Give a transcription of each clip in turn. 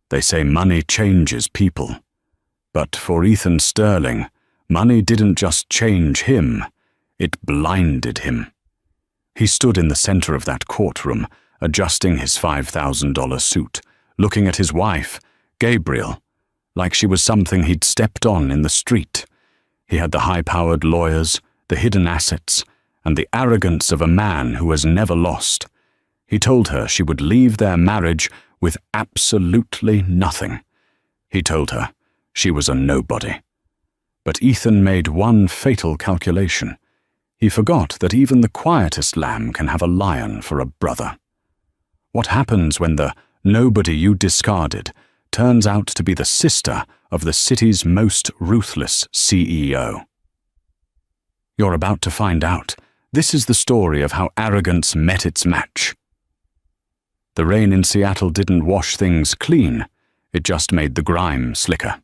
They say money changes people. But for Ethan Sterling, money didn't just change him, it blinded him. He stood in the center of that courtroom, adjusting his $5,000 suit, looking at his wife, Gabriel, like she was something he'd stepped on in the street. He had the high-powered lawyers, the hidden assets, and the arrogance of a man who has never lost. He told her she would leave their marriage with absolutely nothing. He told her she was a nobody. But Ethan made one fatal calculation. He forgot that even the quietest lamb can have a lion for a brother. What happens when the nobody you discarded turns out to be the sister of the city's most ruthless CEO? You're about to find out. This is the story of how arrogance met its match. The rain in Seattle didn't wash things clean, it just made the grime slicker.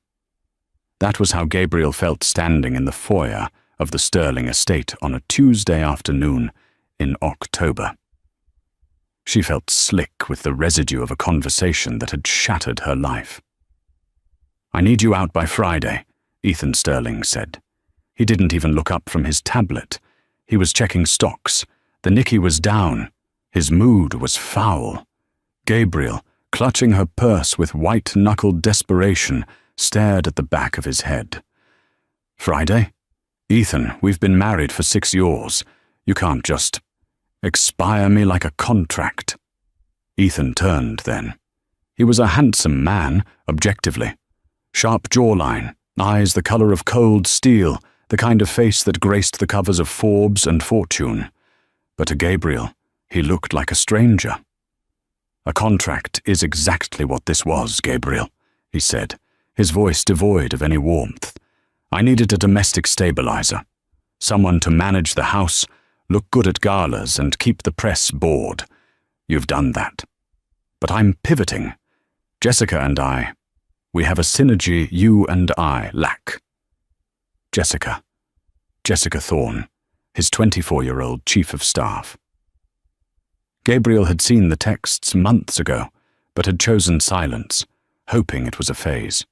That was how Gabriel felt standing in the foyer of the Sterling estate on a Tuesday afternoon in October. She felt slick with the residue of a conversation that had shattered her life. "I need you out by Friday," Ethan Sterling said. He didn't even look up from his tablet. He was checking stocks. The Nikkei was down. His mood was foul. Gabriel, clutching her purse with white-knuckled desperation, stared at the back of his head. "Friday? Ethan, we've been married for 6 years. You can't just expire me like a contract." Ethan turned then. He was a handsome man, objectively. Sharp jawline, eyes the color of cold steel, the kind of face that graced the covers of Forbes and Fortune. But to Gabriel, he looked like a stranger. "A contract is exactly what this was, Gabriel," he said, his voice devoid of any warmth. "I needed a domestic stabilizer, someone to manage the house, look good at galas, and keep the press bored. You've done that. But I'm pivoting. Jessica and I, we have a synergy you and I lack." Jessica Thorne, his 24-year-old chief of staff. Gabriel had seen the texts months ago, but had chosen silence, hoping it was a phase,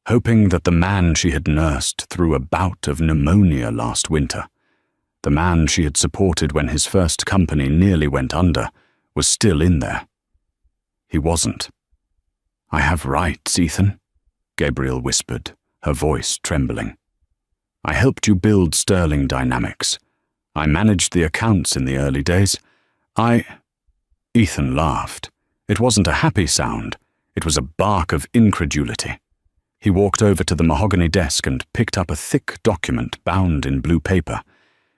hoping that the man she had nursed through a bout of pneumonia last winter, the man she had supported when his first company nearly went under, was still in there. He wasn't. "I have rights, Ethan," Gabriel whispered, her voice trembling. "I helped you build Sterling Dynamics. I managed the accounts in the early days. Ethan laughed. It wasn't a happy sound. It was a bark of incredulity. He walked over to the mahogany desk and picked up a thick document bound in blue paper.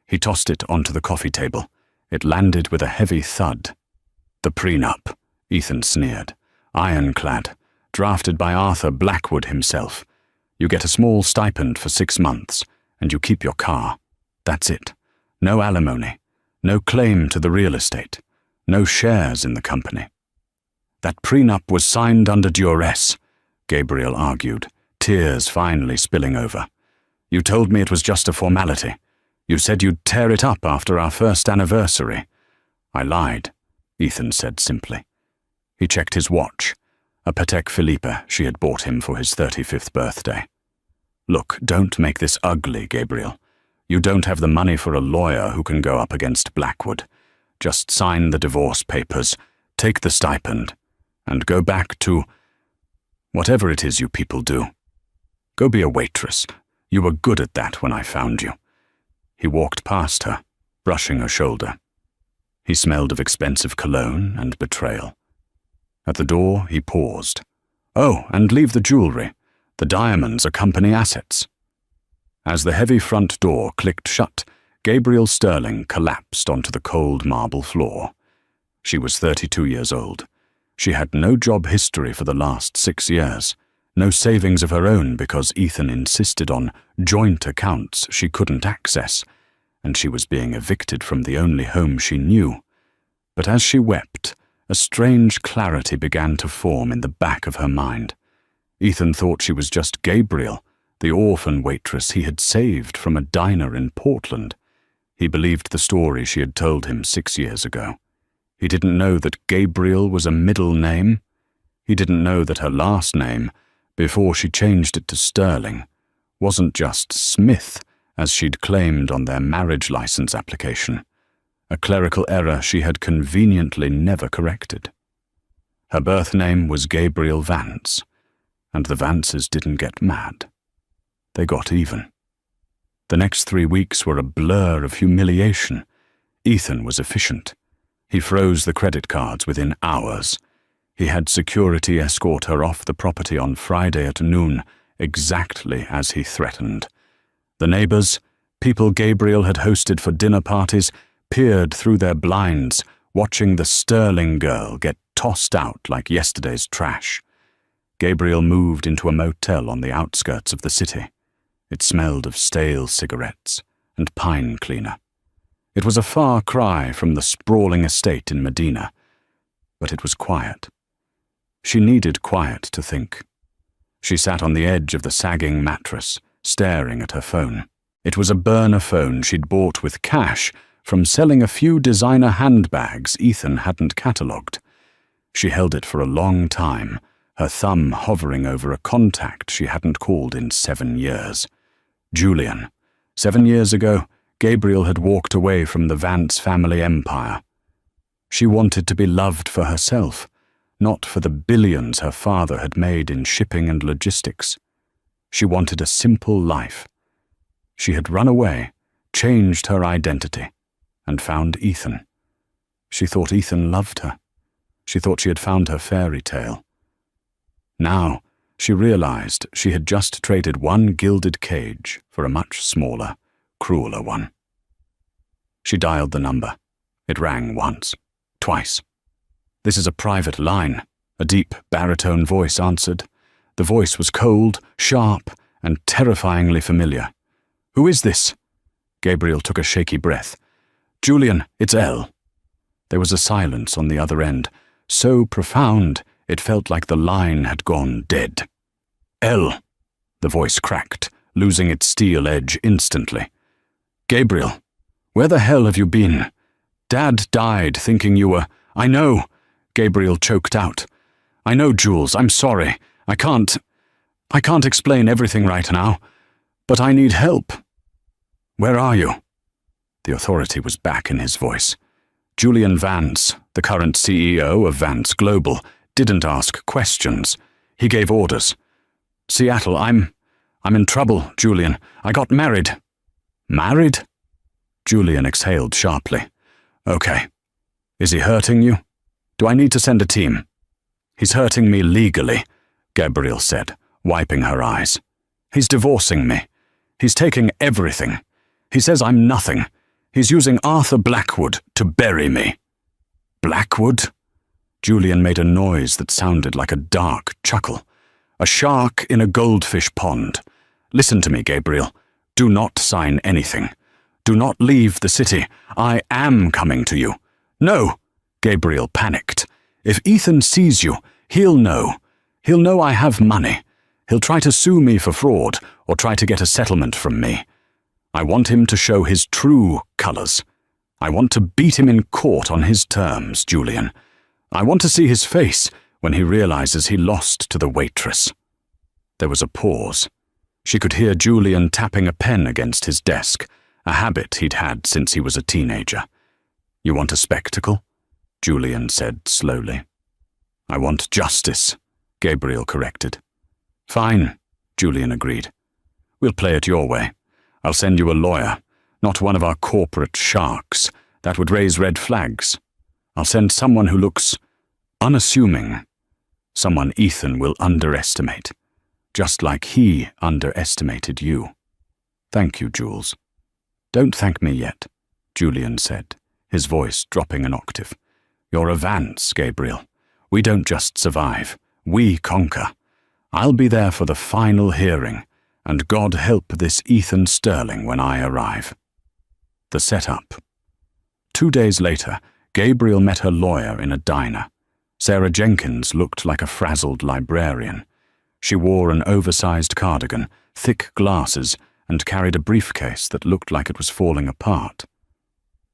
He tossed it onto the coffee table. It landed with a heavy thud. "The prenup," Ethan sneered. "Ironclad, drafted by Arthur Blackwood himself. You get a small stipend for 6 months, and you keep your car. That's it. No alimony, no claim to the real estate, no shares in the company." "That prenup was signed under duress," Gabriel argued, tears finally spilling over. "You told me it was just a formality. You said you'd tear it up after our first anniversary." "I lied," Ethan said simply. He checked his watch, a Patek Philippe she had bought him for his 35th birthday. "Look, don't make this ugly, Gabriel. You don't have the money for a lawyer who can go up against Blackwood. Just sign the divorce papers, take the stipend, and go back to whatever it is you people do. Go be a waitress. You were good at that when I found you." He walked past her, brushing her shoulder. He smelled of expensive cologne and betrayal. At the door, he paused. "Oh, and leave the jewelry. The diamonds are company assets." As the heavy front door clicked shut, Gabriel Sterling collapsed onto the cold marble floor. She was 32 years old. She had no job history for the last 6 years, no savings of her own because Ethan insisted on joint accounts she couldn't access, and she was being evicted from the only home she knew. But as she wept, a strange clarity began to form in the back of her mind. Ethan thought she was just Gabriel, the orphan waitress he had saved from a diner in Portland. He believed the story she had told him 6 years ago. He didn't know that Gabriel was a middle name. He didn't know that her last name, before she changed it to Sterling, wasn't just Smith, as she'd claimed on their marriage license application, a clerical error she had conveniently never corrected. Her birth name was Gabriel Vance, and the Vances didn't get mad. They got even. The next 3 weeks were a blur of humiliation. Ethan was efficient. He froze the credit cards within hours. He had security escort her off the property on Friday at noon, exactly as he threatened. The neighbors, people Gabriel had hosted for dinner parties, peered through their blinds, watching the Sterling girl get tossed out like yesterday's trash. Gabriel moved into a motel on the outskirts of the city. It smelled of stale cigarettes and pine cleaner. It was a far cry from the sprawling estate in Medina, but it was quiet. She needed quiet to think. She sat on the edge of the sagging mattress, staring at her phone. It was a burner phone she'd bought with cash from selling a few designer handbags Ethan hadn't catalogued. She held it for a long time, her thumb hovering over a contact she hadn't called in 7 years. Julian. 7 years ago, Gabriel had walked away from the Vance family empire. She wanted to be loved for herself, not for the billions her father had made in shipping and logistics. She wanted a simple life. She had run away, changed her identity, and found Ethan. She thought Ethan loved her. She thought she had found her fairy tale. Now, she realized she had just traded one gilded cage for a much smaller, crueler one. She dialed the number. It rang once, twice. "This is a private line," a deep baritone voice answered. The voice was cold, sharp, and terrifyingly familiar. "Who is this?" Gabriel took a shaky breath. "Julian, it's Elle." There was a silence on the other end, so profound it felt like the line had gone dead. "Elle," the voice cracked, losing its steel edge instantly. "Gabriel, where the hell have you been? Dad died thinking you were—" "I know," Gabriel choked out. "I know, Jules, I'm sorry. I can't explain everything right now, but I need help." "Where are you?" The authority was back in his voice. Julian Vance, the current CEO of Vance Global, didn't ask questions. He gave orders. "Seattle, I'm in trouble, Julian. I got married." "Married?" Julian exhaled sharply. "Okay. Is he hurting you? Do I need to send a team?" "He's hurting me legally," Gabriel said, wiping her eyes. "He's divorcing me. He's taking everything. He says I'm nothing. He's using Arthur Blackwood to bury me." "Blackwood?" Julian made a noise that sounded like a dark chuckle. "A shark in a goldfish pond. Listen to me, Gabriel. Do not sign anything. Do not leave the city. I am coming to you." "No!" Gabriel panicked. "If Ethan sees you, he'll know. He'll know I have money. He'll try to sue me for fraud or try to get a settlement from me. I want him to show his true colors. I want to beat him in court on his terms, Julian. I want to see his face when he realizes he lost to the waitress." There was a pause. She could hear Julian tapping a pen against his desk, a habit he'd had since he was a teenager. "You want a spectacle?" Julian said slowly. "I want justice," Gabriel corrected. "Fine," Julian agreed. "We'll play it your way. I'll send you a lawyer, not one of our corporate sharks. That would raise red flags. I'll send someone who looks unassuming, someone Ethan will underestimate, just like he underestimated you. Thank you, Jules." "Don't thank me yet," Julian said, his voice dropping an octave. "You're a Vance, Gabriel. We don't just survive, we conquer. I'll be there for the final hearing, and God help this Ethan Sterling when I arrive." The setup. 2 days later, Gabriel met her lawyer in a diner. Sarah Jenkins looked like a frazzled librarian. She wore an oversized cardigan, thick glasses, and carried a briefcase that looked like it was falling apart.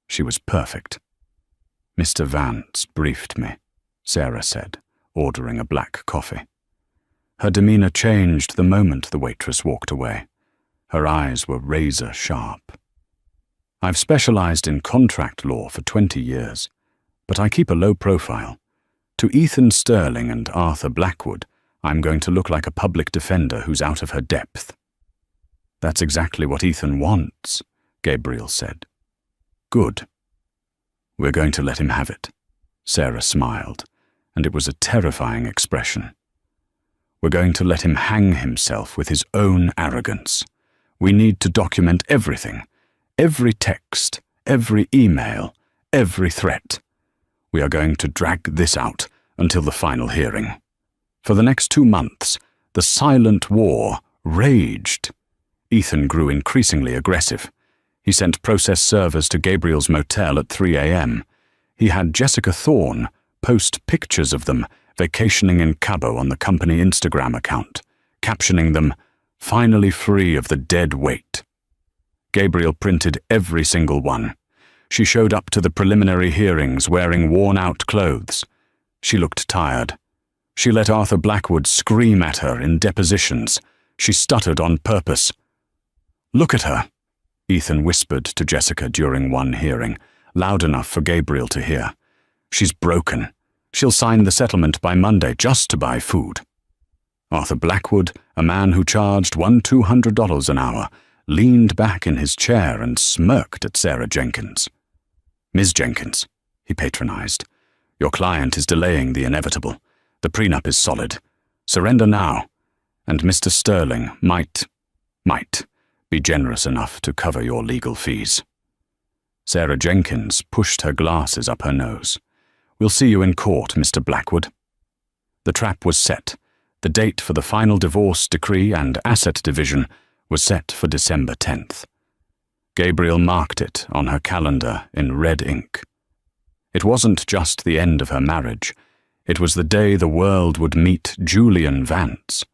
She was perfect. "Mr. Vance briefed me," Sarah said, ordering a black coffee. Her demeanor changed the moment the waitress walked away. Her eyes were razor sharp. I've specialized in contract law for 20 years, but I keep a low profile. To Ethan Sterling and Arthur Blackwood, I'm going to look like a public defender who's out of her depth. That's exactly what Ethan wants, Gabriel said. Good. We're going to let him have it. Sarah smiled, and it was a terrifying expression. We're going to let him hang himself with his own arrogance. We need to document everything, every text, every email, every threat. We are going to drag this out until the final hearing. For the next 2 months, the silent war raged. Ethan grew increasingly aggressive. He sent process servers to Gabriel's motel at 3 a.m. He had Jessica Thorne post pictures of them vacationing in Cabo on the company Instagram account, captioning them, "Finally free of the dead weight." Gabriel printed every single one. She showed up to the preliminary hearings wearing worn-out clothes. She looked tired. She let Arthur Blackwood scream at her in depositions. She stuttered on purpose. "Look at her," Ethan whispered to Jessica during one hearing, loud enough for Gabriel to hear. "She's broken. She'll sign the settlement by Monday just to buy food." Arthur Blackwood, a man who charged $200 an hour, leaned back in his chair and smirked at Sarah Jenkins. "Ms. Jenkins," he patronized, "your client is delaying the inevitable. The prenup is solid. Surrender now, and Mr. Sterling might be generous enough to cover your legal fees." Sarah Jenkins pushed her glasses up her nose. "We'll see you in court, Mr. Blackwood." The trap was set. The date for the final divorce decree and asset division was set for December 10th. Gabriel marked it on her calendar in red ink. It wasn't just the end of her marriage. It was the day the world would meet Julian Vance.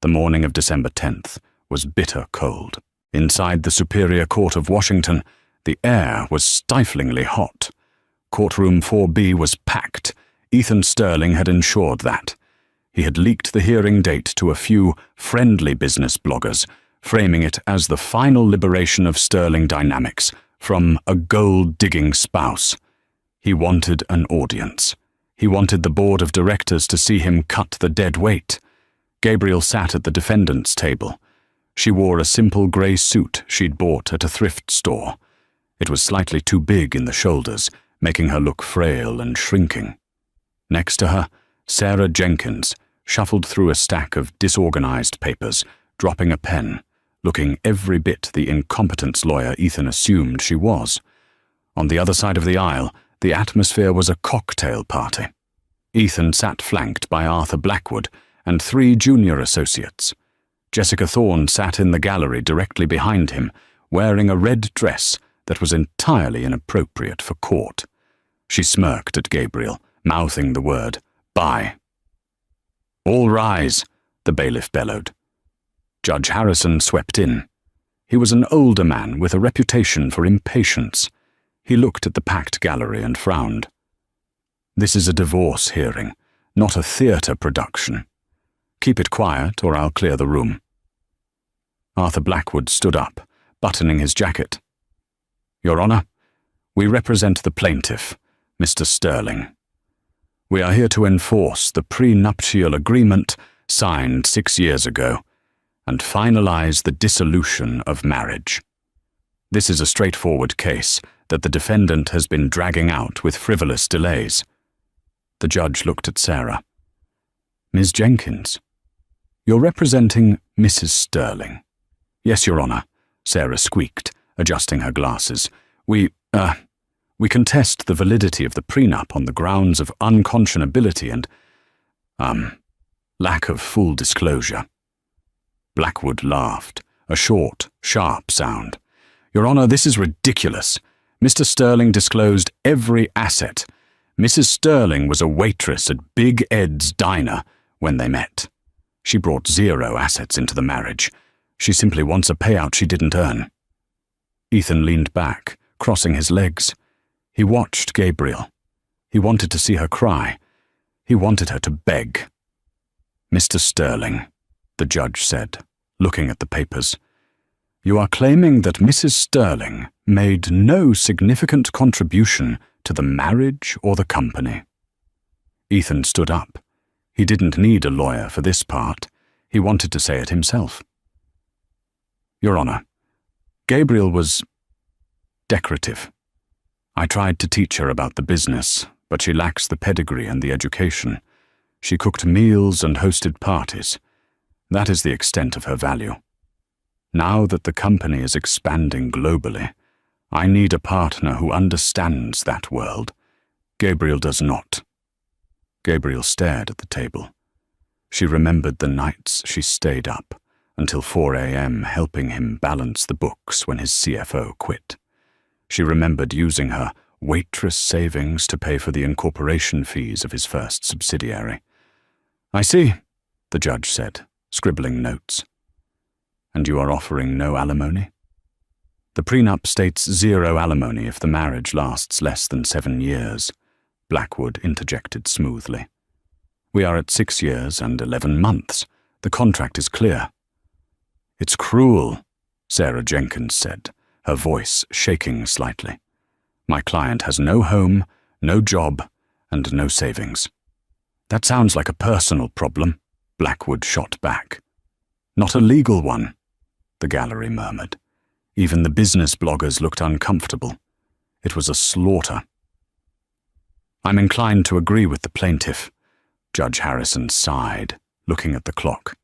The morning of December 10th was bitter cold. Inside the Superior Court of Washington, the air was stiflingly hot. Courtroom 4B was packed. Ethan Sterling had ensured that. He had leaked the hearing date to a few friendly business bloggers, framing it as the final liberation of Sterling Dynamics from a gold-digging spouse. He wanted an audience. He wanted the board of directors to see him cut the dead weight. Gabriel sat at the defendant's table. She wore a simple grey suit she'd bought at a thrift store. It was slightly too big in the shoulders, making her look frail and shrinking. Next to her, Sarah Jenkins shuffled through a stack of disorganized papers, dropping a pen, looking every bit the incompetence lawyer Ethan assumed she was. On the other side of the aisle, the atmosphere was a cocktail party. Ethan sat flanked by Arthur Blackwood and 3 junior associates. Jessica Thorne sat in the gallery directly behind him, wearing a red dress that was entirely inappropriate for court. She smirked at Gabriel, mouthing the word, "Buy." "All rise," the bailiff bellowed. Judge Harrison swept in. He was an older man with a reputation for impatience. He looked at the packed gallery and frowned. "This is a divorce hearing, not a theatre production. Keep it quiet or I'll clear the room." Arthur Blackwood stood up, buttoning his jacket. "Your Honor, we represent the plaintiff, Mr. Sterling. We are here to enforce the prenuptial agreement signed 6 years ago and finalize the dissolution of marriage. This is a straightforward case that the defendant has been dragging out with frivolous delays." The judge looked at Sarah. "Ms. Jenkins, you're representing Mrs. Sterling." "Yes, Your Honor," Sarah squeaked, adjusting her glasses. We contest the validity of the prenup on the grounds of unconscionability and, lack of full disclosure." Blackwood laughed, a short, sharp sound. "Your Honor, this is ridiculous. Mr. Sterling disclosed every asset. Mrs. Sterling was a waitress at Big Ed's diner when they met. She brought 0 assets into the marriage. She simply wants a payout she didn't earn." Ethan leaned back, crossing his legs. He watched Gabriel. He wanted to see her cry. He wanted her to beg. "Mr. Sterling," the judge said, looking at the papers, "you are claiming that Mrs. Sterling made no significant contribution to the marriage or the company." Ethan stood up. He didn't need a lawyer for this part. He wanted to say it himself. "Your Honor, Gabriel was decorative. I tried to teach her about the business, but she lacks the pedigree and the education. She cooked meals and hosted parties. That is the extent of her value. Now that the company is expanding globally, I need a partner who understands that world. Gabriel does not." Gabriel stared at the table. She remembered the nights she stayed up until 4 a.m. helping him balance the books when his CFO quit. She remembered using her waitress savings to pay for the incorporation fees of his first subsidiary. "I see," the judge said, scribbling notes. "And you are offering no alimony?" "The prenup states 0 alimony if the marriage lasts less than 7 years, Blackwood interjected smoothly. "We are at 6 years and 11 months. The contract is clear." "It's cruel," Sarah Jenkins said, her voice shaking slightly. "My client has no home, no job, and no savings." "That sounds like a personal problem," Blackwood shot back. "Not a legal one," the gallery murmured. Even the business bloggers looked uncomfortable. It was a slaughter. "I'm inclined to agree with the plaintiff," Judge Harrison sighed, looking at the clock.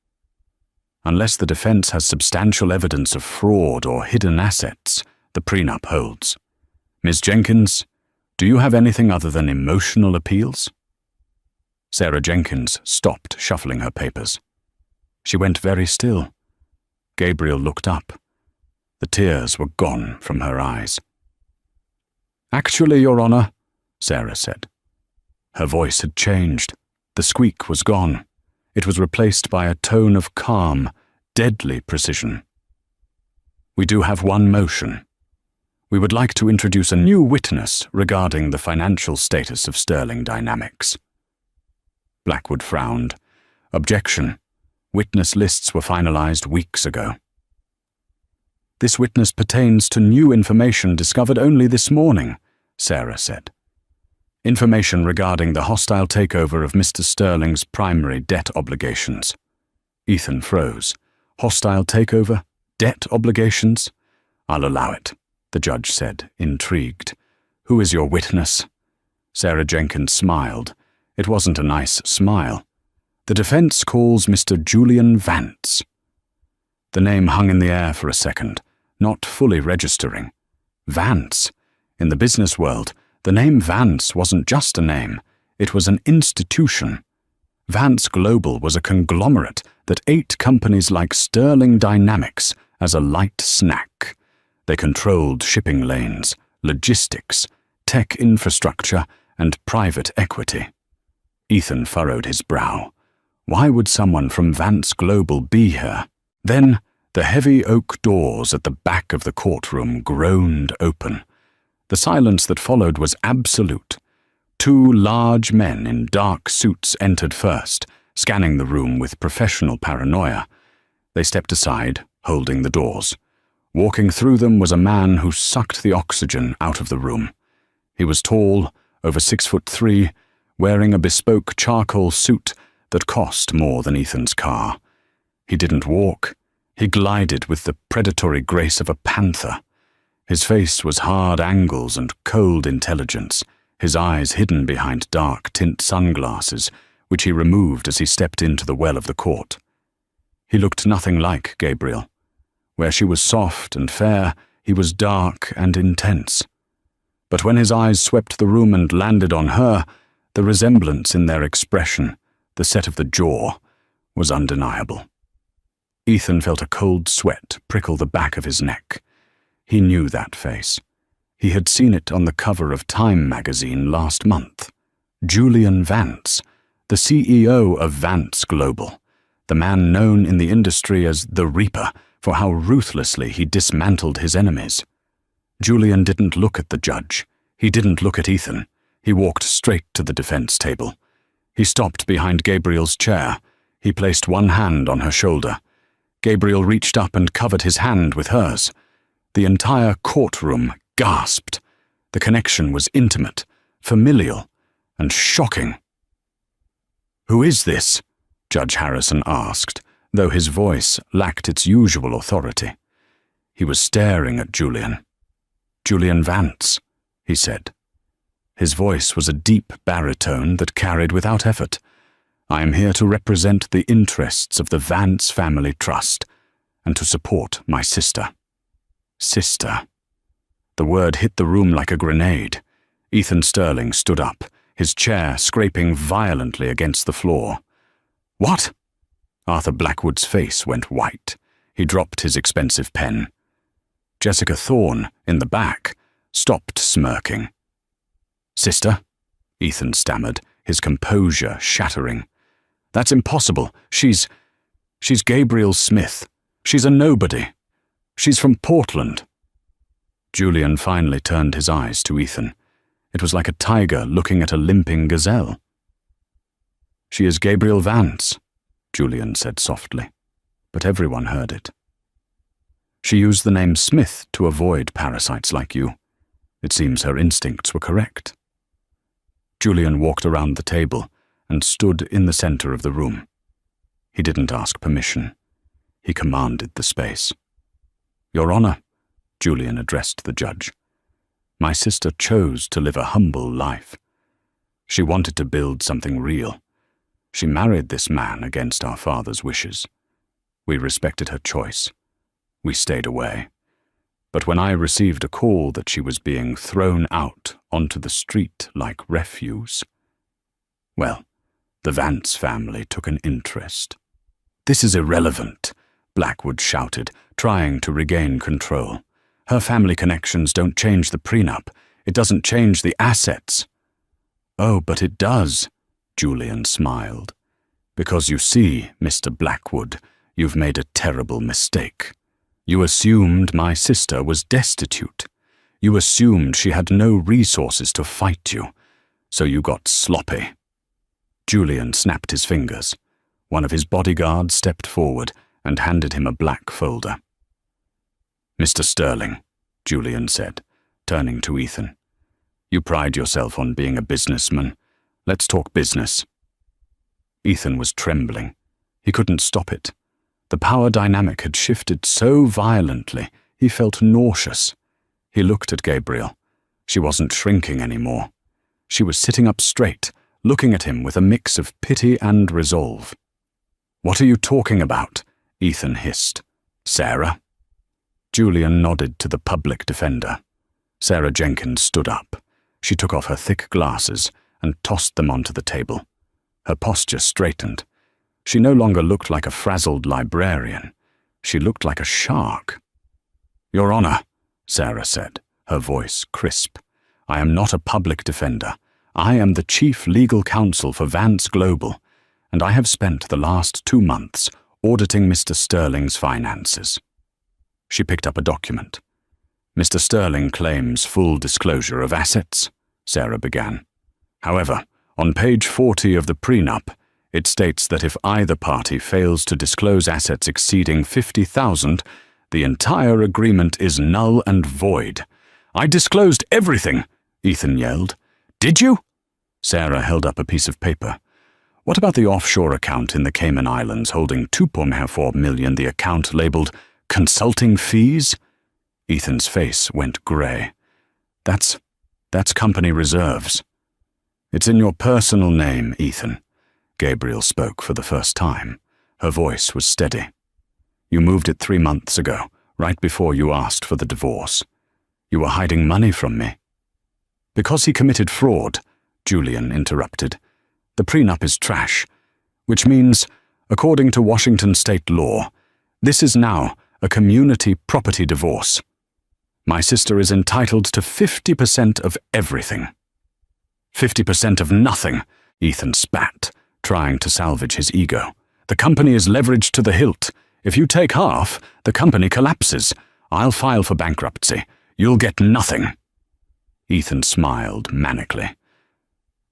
"Unless the defense has substantial evidence of fraud or hidden assets, the prenup holds. Ms. Jenkins, do you have anything other than emotional appeals?" Sarah Jenkins stopped shuffling her papers. She went very still. Gabriel looked up. The tears were gone from her eyes. "Actually, Your Honor," Sarah said. Her voice had changed. The squeak was gone. It was replaced by a tone of calm, deadly precision. "We do have one motion. We would like to introduce a new witness regarding the financial status of Sterling Dynamics." Blackwood frowned. "Objection. Witness lists were finalized weeks ago." "This witness pertains to new information discovered only this morning," Sarah said. "Information regarding the hostile takeover of Mr. Sterling's primary debt obligations." Ethan froze. "Hostile takeover? Debt obligations?" "I'll allow it," the judge said, intrigued. "Who is your witness?" Sarah Jenkins smiled. It wasn't a nice smile. "The defense calls Mr. Julian Vance." The name hung in the air for a second, not fully registering. Vance. In the business world, the name Vance wasn't just a name, it was an institution. Vance Global was a conglomerate that ate companies like Sterling Dynamics as a light snack. They controlled shipping lanes, logistics, tech infrastructure, and private equity. Ethan furrowed his brow. Why would someone from Vance Global be here? Then, the heavy oak doors at the back of the courtroom groaned open. The silence that followed was absolute. 2 large men in dark suits entered first, scanning the room with professional paranoia. They stepped aside, holding the doors. Walking through them was a man who sucked the oxygen out of the room. He was tall, over 6'3", wearing a bespoke charcoal suit that cost more than Ethan's car. He didn't walk. He glided with the predatory grace of a panther. His face was hard angles and cold intelligence, his eyes hidden behind dark tint sunglasses, which he removed as he stepped into the well of the court. He looked nothing like Gabriel. Where she was soft and fair, he was dark and intense. But when his eyes swept the room and landed on her, the resemblance in their expression, the set of the jaw, was undeniable. Ethan felt a cold sweat prickle the back of his neck. He knew that face. He had seen it on the cover of Time magazine last month. Julian Vance, the CEO of Vance Global, the man known in the industry as the Reaper for how ruthlessly he dismantled his enemies. Julian didn't look at the judge. He didn't look at Ethan. He walked straight to the defense table. He stopped behind Gabriel's chair. He placed one hand on her shoulder. Gabriel reached up and covered his hand with hers. The entire courtroom gasped. The connection was intimate, familial, and shocking. "Who is this?" Judge Harrison asked, though his voice lacked its usual authority. He was staring at Julian. "Julian Vance," he said. His voice was a deep baritone that carried without effort. "I am here to represent the interests of the Vance Family Trust and to support my sister." Sister. The word hit the room like a grenade. Ethan Sterling stood up, his chair scraping violently against the floor. "What?" Arthur Blackwood's face went white. He dropped his expensive pen. Jessica Thorne, in the back, stopped smirking. "Sister?" Ethan stammered, his composure shattering. "That's impossible. She's Gabriel Smith. She's a nobody. She's from Portland." Julian finally turned his eyes to Ethan. It was like a tiger looking at a limping gazelle. "She is Gabriel Vance," Julian said softly, but everyone heard it. "She used the name Smith to avoid parasites like you. It seems her instincts were correct." Julian walked around the table and stood in the center of the room. He didn't ask permission. He commanded the space. "Your Honor," Julian addressed the judge, "my sister chose to live a humble life. She wanted to build something real. She married this man against our father's wishes. We respected her choice. We stayed away. But when I received a call that she was being thrown out onto the street like refuse, well, the Vance family took an interest." "This is irrelevant," Blackwood shouted, trying to regain control. "Her family connections don't change the prenup. It doesn't change the assets." "Oh, but it does," Julian smiled. "Because you see, Mr. Blackwood, you've made a terrible mistake. You assumed my sister was destitute. You assumed she had no resources to fight you, so you got sloppy." Julian snapped his fingers. One of his bodyguards stepped forward and handed him a black folder. "Mr. Sterling," Julian said, turning to Ethan. "You pride yourself on being a businessman. Let's talk business." Ethan was trembling. He couldn't stop it. The power dynamic had shifted so violently, he felt nauseous. He looked at Gabriel. She wasn't shrinking anymore. She was sitting up straight, looking at him with a mix of pity and resolve. "What are you talking about?" Ethan hissed. "Sarah?" Julian nodded to the public defender. Sarah Jenkins stood up. She took off her thick glasses and tossed them onto the table. Her posture straightened. She no longer looked like a frazzled librarian. She looked like a shark. "Your Honor," Sarah said, her voice crisp, "I am not a public defender. I am the chief legal counsel for Vance Global, and I have spent the last 2 months auditing Mr. Sterling's finances." She picked up a document. "Mr. Sterling claims full disclosure of assets," Sarah began. "However, on page 40 of the prenup, it states that if either party fails to disclose assets exceeding $50,000, the entire agreement is null and void." "I disclosed everything," Ethan yelled. "Did you?" Sarah held up a piece of paper. "What about the offshore account in the Cayman Islands holding $2.4 million, the account labeled consulting fees?" Ethan's face went gray. That's company reserves." "It's in your personal name, Ethan." Gabriel spoke for the first time. Her voice was steady. "You moved it 3 months ago, right before you asked for the divorce. You were hiding money from me." "Because he committed fraud," Julian interrupted. "The prenup is trash, which means, according to Washington state law, this is now a community property divorce. My sister is entitled to 50% of everything." "50% of nothing," Ethan spat, trying to salvage his ego. "The company is leveraged to the hilt. If you take half, the company collapses. I'll file for bankruptcy. You'll get nothing." Ethan smiled manically.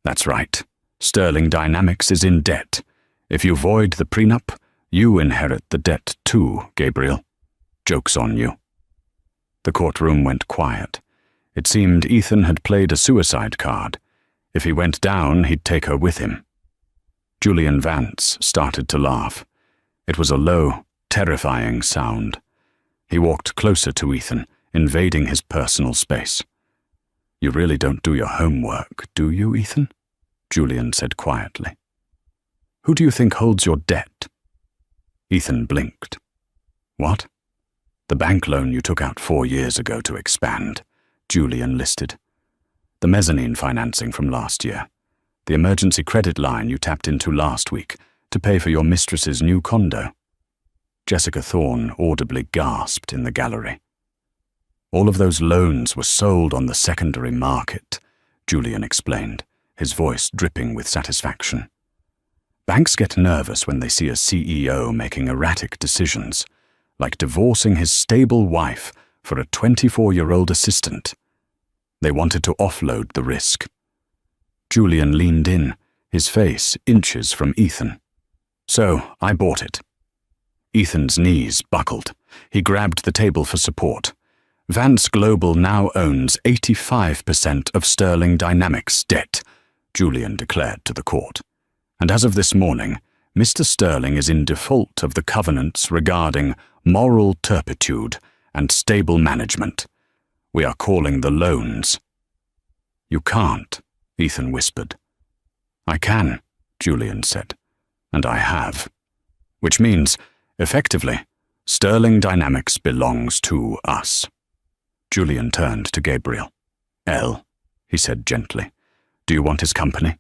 "That's right," Sterling Dynamics is in debt. If you void the prenup, you inherit the debt too, Gabriel. Joke's on you." The courtroom went quiet. It seemed Ethan had played a suicide card. If he went down, he'd take her with him. Julian Vance started to laugh. It was a low, terrifying sound. He walked closer to Ethan, invading his personal space. "You really don't do your homework, do you, Ethan?" Julian said quietly. "Who do you think holds your debt?" Ethan blinked. "What?" "The bank loan you took out 4 years ago to expand," Julian listed. "The mezzanine financing from last year. The emergency credit line you tapped into last week to pay for your mistress's new condo." Jessica Thorne audibly gasped in the gallery. "All of those loans were sold on the secondary market," Julian explained, his voice dripping with satisfaction. "Banks get nervous when they see a CEO making erratic decisions, like divorcing his stable wife for a 24-year-old assistant. They wanted to offload the risk." Julian leaned in, his face inches from Ethan. "So, I bought it." Ethan's knees buckled. He grabbed the table for support. "Vance Global now owns 85% of Sterling Dynamics' debt," Julian declared to the court. "And as of this morning, Mr. Sterling is in default of the covenants regarding moral turpitude and stable management. We are calling the loans." "You can't," Ethan whispered. "I can," Julian said, "and I have. Which means, effectively, Sterling Dynamics belongs to us." Julian turned to Gabriel. "Elle," he said gently, "do you want his company?"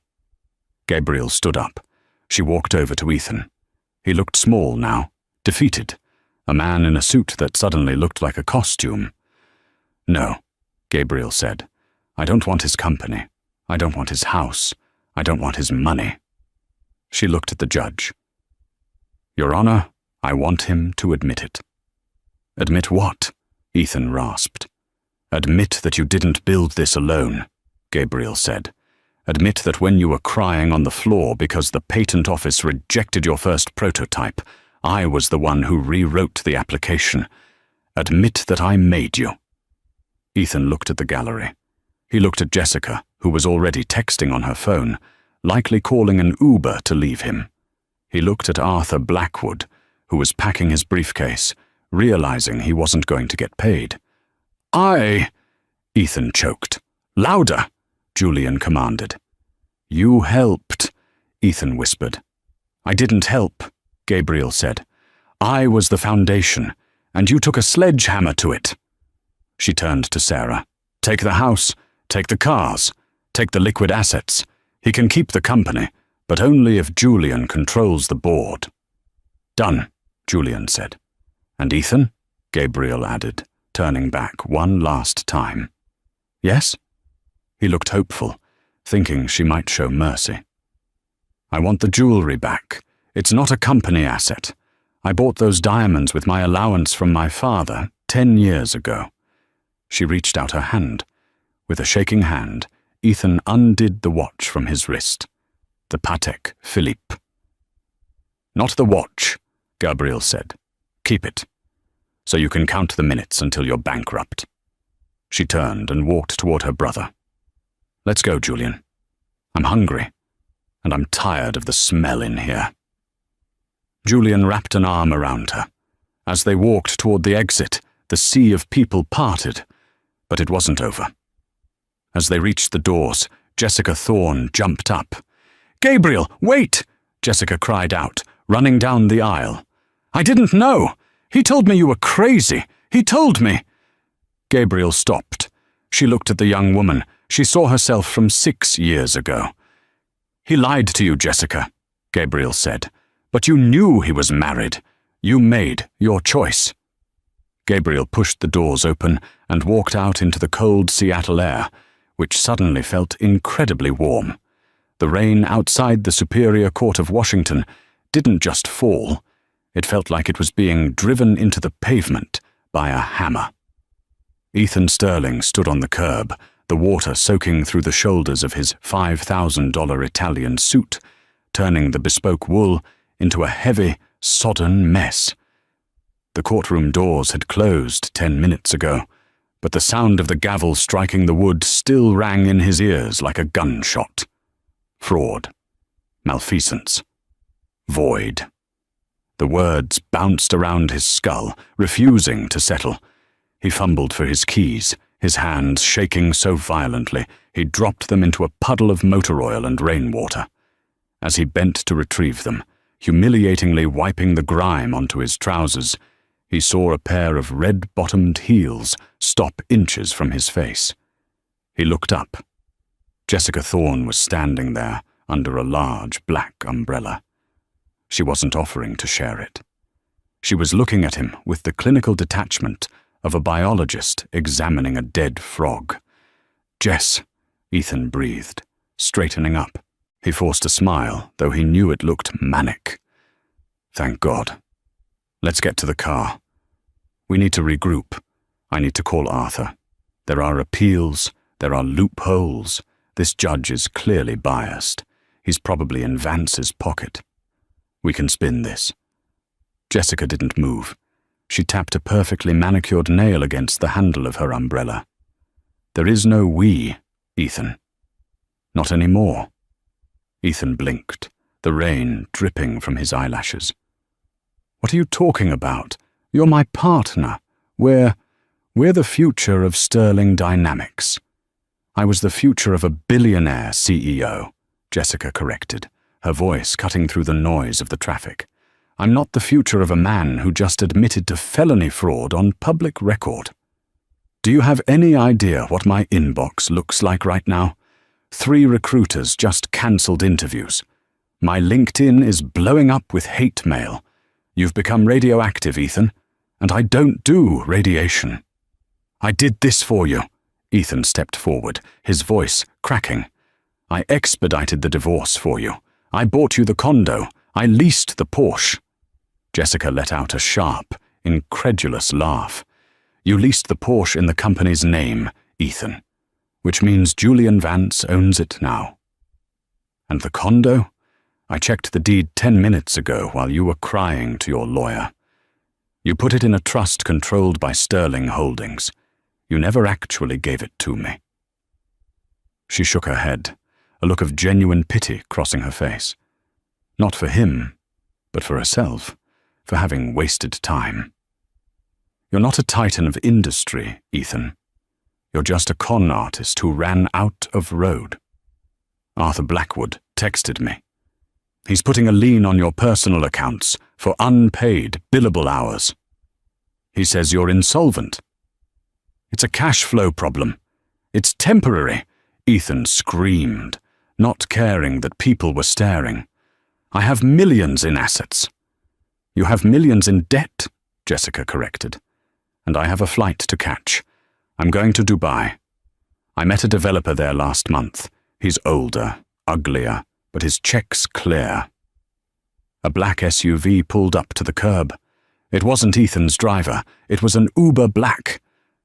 Gabriel stood up. She walked over to Ethan. He looked small now, defeated, a man in a suit that suddenly looked like a costume. "No," Gabriel said. "I don't want his company. I don't want his house. I don't want his money." She looked at the judge. "Your Honor, I want him to admit it." "Admit what?" Ethan rasped. "Admit that you didn't build this alone," Gabriel said. "Admit that when you were crying on the floor because the patent office rejected your first prototype, I was the one who rewrote the application. Admit that I made you." Ethan looked at the gallery. He looked at Jessica, who was already texting on her phone, likely calling an Uber to leave him. He looked at Arthur Blackwood, who was packing his briefcase, realizing he wasn't going to get paid. Ethan choked. "Louder," Julian commanded. "You helped," Ethan whispered. "I didn't help," Gabriel said. "I was the foundation, and you took a sledgehammer to it." She turned to Sarah. "Take the house, take the cars, take the liquid assets. He can keep the company, but only if Julian controls the board." "Done," Julian said. "And Ethan?" Gabriel added, turning back one last time. "Yes?" He looked hopeful, thinking she might show mercy. "I want the jewelry back. It's not a company asset. I bought those diamonds with my allowance from my father 10 years ago." She reached out her hand. With a shaking hand, Ethan undid the watch from his wrist. The Patek Philippe. "Not the watch," Gabriel said. "Keep it, so you can count the minutes until you're bankrupt." She turned and walked toward her brother. "Let's go, Julian. I'm hungry, and I'm tired of the smell in here." Julian wrapped an arm around her. As they walked toward the exit, the sea of people parted, but it wasn't over. As they reached the doors, Jessica Thorne jumped up. "Gabriel, wait!" Jessica cried out, running down the aisle. "I didn't know! He told me you were crazy! He told me!" Gabriel stopped. She looked at the young woman. She saw herself from 6 years ago. "He lied to you, Jessica," Gabriel said. "But you knew he was married. You made your choice." Gabriel pushed the doors open and walked out into the cold Seattle air, which suddenly felt incredibly warm. The rain outside the Superior Court of Washington didn't just fall. It felt like it was being driven into the pavement by a hammer. Ethan Sterling stood on the curb, the water soaking through the shoulders of his $5,000 Italian suit, turning the bespoke wool into a heavy, sodden mess. The courtroom doors had closed 10 minutes ago, but the sound of the gavel striking the wood still rang in his ears like a gunshot. Fraud. Malfeasance. Void. The words bounced around his skull, refusing to settle. He fumbled for his keys, his hands shaking so violently he dropped them into a puddle of motor oil and rainwater. As he bent to retrieve them, humiliatingly wiping the grime onto his trousers, he saw a pair of red-bottomed heels stop inches from his face. He looked up. Jessica Thorne was standing there under a large black umbrella. She wasn't offering to share it. She was looking at him with the clinical detachment of a biologist examining a dead frog. "Jess," Ethan breathed, straightening up. He forced a smile, though he knew it looked manic. "Thank God. Let's get to the car. We need to regroup. I need to call Arthur. There are appeals, there are loopholes. This judge is clearly biased. He's probably in Vance's pocket. We can spin this." Jessica didn't move. She tapped a perfectly manicured nail against the handle of her umbrella. "There is no we, Ethan. Not anymore." Ethan blinked, the rain dripping from his eyelashes. "What are you talking about? You're my partner. We're the future of Sterling Dynamics." "I was the future of a billionaire CEO," Jessica corrected, her voice cutting through the noise of the traffic. "I'm not the future of a man who just admitted to felony fraud on public record." "Do you have any idea what my inbox looks like right now? 3 recruiters just cancelled interviews. My LinkedIn is blowing up with hate mail. You've become radioactive, Ethan, and I don't do radiation." "I did this for you." Ethan stepped forward, his voice cracking. "I expedited the divorce for you. I bought you the condo. I leased the Porsche." Jessica let out a sharp, incredulous laugh. "You leased the Porsche in the company's name, Ethan, which means Julian Vance owns it now." "And the condo? I checked the deed 10 minutes ago while you were crying to your lawyer. You put it in a trust controlled by Sterling Holdings. You never actually gave it to me." She shook her head, a look of genuine pity crossing her face. Not for him, but for herself, for having wasted time. "You're not a titan of industry, Ethan. You're just a con artist who ran out of road." Arthur Blackwood texted me. "He's putting a lien on your personal accounts for unpaid billable hours. He says you're insolvent." "It's a cash flow problem. It's temporary," Ethan screamed, not caring that people were staring. "I have millions in assets." "You have millions in debt," Jessica corrected. "And I have a flight to catch. I'm going to Dubai. I met a developer there last month. He's older, uglier, but his check's clear." A black SUV pulled up to the curb. It wasn't Ethan's driver. It was an Uber Black.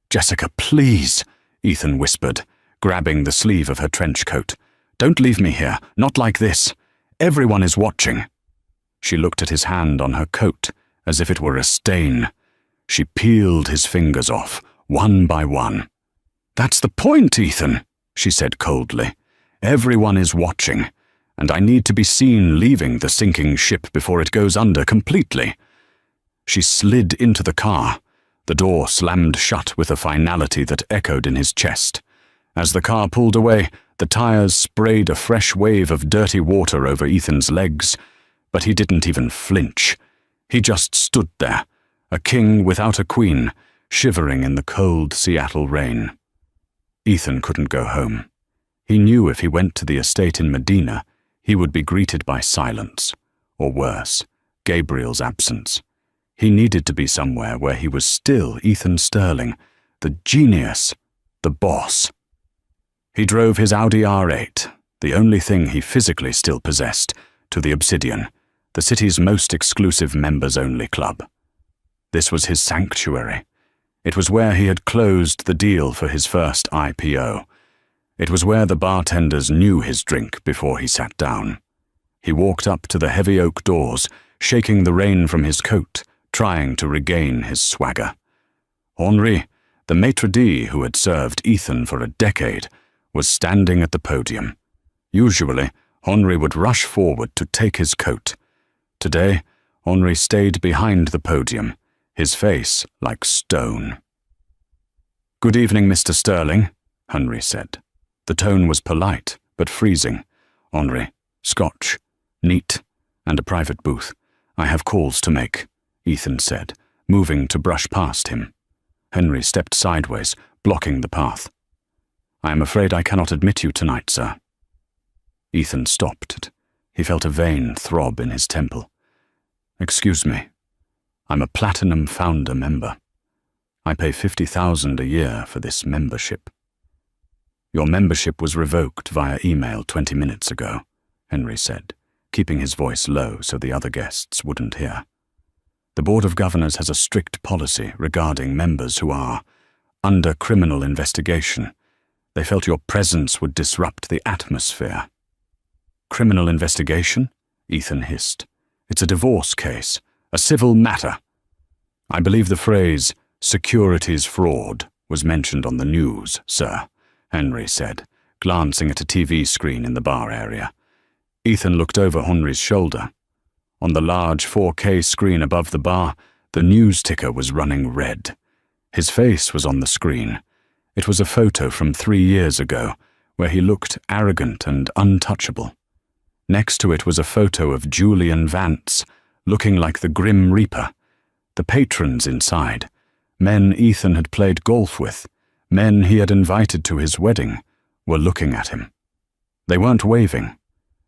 "Jessica, please," Ethan whispered, grabbing the sleeve of her trench coat. "Don't leave me here, not like this. Everyone is watching." She looked at his hand on her coat, as if it were a stain. She peeled his fingers off, one by one. "That's the point, Ethan," she said coldly. "Everyone is watching, and I need to be seen leaving the sinking ship before it goes under completely." She slid into the car. The door slammed shut with a finality that echoed in his chest. As the car pulled away, the tires sprayed a fresh wave of dirty water over Ethan's legs, but he didn't even flinch. He just stood there, a king without a queen, shivering in the cold Seattle rain. Ethan couldn't go home. He knew if he went to the estate in Medina, he would be greeted by silence, or worse, Gabriel's absence. He needed to be somewhere where he was still Ethan Sterling, the genius, the boss. He drove his Audi R8, the only thing he physically still possessed, to the Obsidian, the city's most exclusive members-only club. This was his sanctuary. It was where he had closed the deal for his first IPO. It was where the bartenders knew his drink before he sat down. He walked up to the heavy oak doors, shaking the rain from his coat, trying to regain his swagger. Henri, the maitre d' who had served Ethan for a decade, was standing at the podium. Usually, Henri would rush forward to take his coat. Today, Henri stayed behind the podium, his face like stone. "Good evening, Mr. Sterling," Henri said. The tone was polite, but freezing. "Henri, Scotch, neat, and a private booth. I have calls to make," Ethan said, moving to brush past him. Henri stepped sideways, blocking the path. "I am afraid I cannot admit you tonight, sir." Ethan stopped. He felt a vein throb in his temple. "Excuse me. I'm a Platinum Founder member. I pay $50,000 a year for this membership." "Your membership was revoked via email 20 minutes ago," Henri said, keeping his voice low so the other guests wouldn't hear. "The Board of Governors has a strict policy regarding members who are under criminal investigation. They felt your presence would disrupt the atmosphere." "Criminal investigation?" Ethan hissed. "It's a divorce case, a civil matter." "I believe the phrase, securities fraud, was mentioned on the news, sir," Henri said, glancing at a TV screen in the bar area. Ethan looked over Henri's shoulder. On the large 4K screen above the bar, the news ticker was running red. His face was on the screen. It was a photo from 3 years ago, where he looked arrogant and untouchable. Next to it was a photo of Julian Vance, looking like the Grim Reaper. The patrons inside, men Ethan had played golf with, men he had invited to his wedding, were looking at him. They weren't waving.